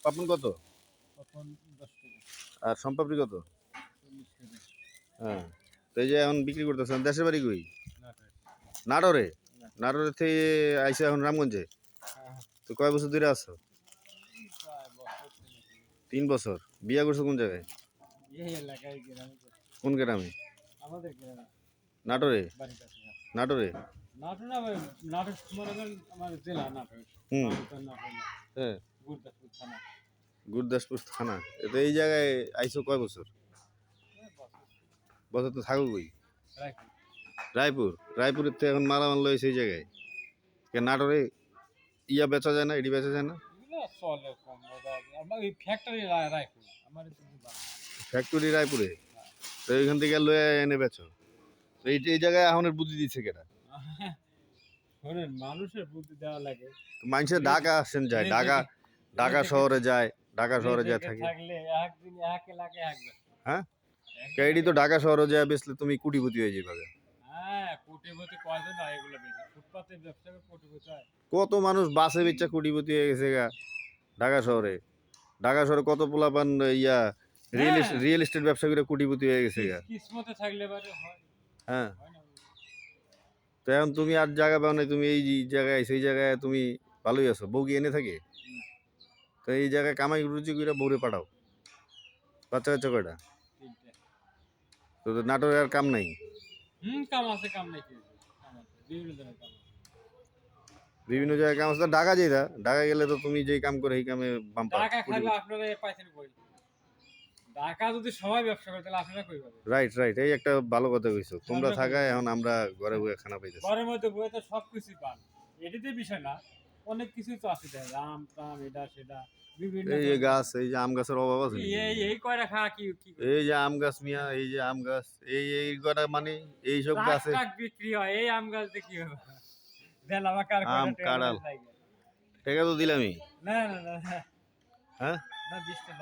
পাপন কত? তখন 10 টাকা। আর সম্পাপড়ি কত? 40 টাকা। হ্যাঁ, তো এই যে এখন বিক্রি করতেছেন। দেশের বাড়ি কই? নাটোর। নাটোরে? না। নাটোরে থেকে আইসা এখন রামগঞ্জে? হ্যাঁ, তো কয় বছর ধরে আছো? প্রায় বছর 3 বছর। বিয়া করছো কোন জায়গায়? এই এলাকায় গ্রামে করছি। কোন গ্রামে? আমাদের গ্রামে নাটোরে? বাড়ির কাছে। নাটোরে? নাটোর না ভাই, নাটোর মনে করেন আমার জেলা নাটোর। হুম। তো নাটোর না, হ্যাঁ, গুরদাসপুর থানা। গুরদাসপুর থানা। তো এই জায়গায় আইসো কয় বছর? বছর বছর তো থাকো কই? রাখি। রায়পুর? রায়পুরের তো এখন মালামাল লই সেই জায়গায়। নাটোরে ইয়া বেচা যায় না, এডি বেচা যায় না? এগুলো চলে কম ওটা। আমার ওই ফ্যাক্টরি রায়পুর। আমার একটু ভালো। ফ্যাক্টরি রায়পুরে? তো এইখান থেকে লয়ে এনে বেচো। তো এই জায়গায় এখনের বুদ্ধি দিচ্ছে কেটা? শোনেন, মানুষের বুদ্ধি দেওয়া লাগে। মানুষের ঢাকা আসেন যায়, ঢাকা ঢাকা শহরে যায়, ঢাকা শহরে যায় থাকে। থাকলে একদিন এক এলাকায় এক ব্যবসা। হ্যাঁ, কেডি তো ঢাকা শহরে যায় বেচলে তুমি কোটিপতি হয়ে যাবে। হ্যাঁ, কোটিপতি কয়জন হয় এগুলো বেশি। ফুটপাতের ব্যবসা করে কোটিপতি হয়। কত মানুষ বাসে বেচা কোটিপতি হয়ে গেছে গা ঢাকা শহরে। ঢাকা শহরে কত পোলাপান ইয়া হ্যাঁ, রিয়েল এস্টেট ব্যবসা করে কোটিপতি হয়ে গেছে গা। কিসমতে থাকলে পারে হয়। হ্যাঁ, হয় না? তো এখন তুমি আর জায়গা পাও না, তুমি এই জায়গায় সেই জায়গায় তুমি ভালোই আছো। বউ কি এনে থাকে? তো এই জায়গায় কামাই রুচি করে বউরে পাঠাও। বাচ্চা কাচ্চা কয়টা? 3টে। তো নাটোরে আর কাম নাই? কাম আছে, কাম নাই কি হইছে? কাম আছে। বিভিন্ন ধরনের কাম আছে। বিভিন্ন জায়গায় কাম আছে, ঢাকা যাইতা। ঢাকা গেলে তো তুমি যেই কাম করে এই কামে বাম্পার। টাকা খাইলে আপনারা পাইছেন কই? ঢাকা যদি সবাই ব্যবসা করে তাহলে আপনারা কই পাবেন? রাইট রাইট, এই একটা ভালো কথা কইছো। তোমরা থাকায় এখন আমরা ঘরে বসে খানা পাইতেছি। ঘরের মধ্যে বইয়ে তো সবকিছুই পান। এটাতে বিষয় না। অনেক কিছুই তো আছে দেখ, আম টাম এটা সেটা বিভিন্ন এই যে গাছ, এই যে আম গাছের অভাব আছে নাকি? এই কয়টা খা কি কি এই যে আম গাছ মিয়া, এই যে আম গাছ, এই কটা মানে এইসব গাছে টাক বিক্রি হয় এই আম গাছ দিয়ে কি হবে? দেন আমার কার আম কয়টা কাঁড়াল টেবিল লাগে। টাকা তো দিলামই। না না না না, হ্যাঁ, না 20 টা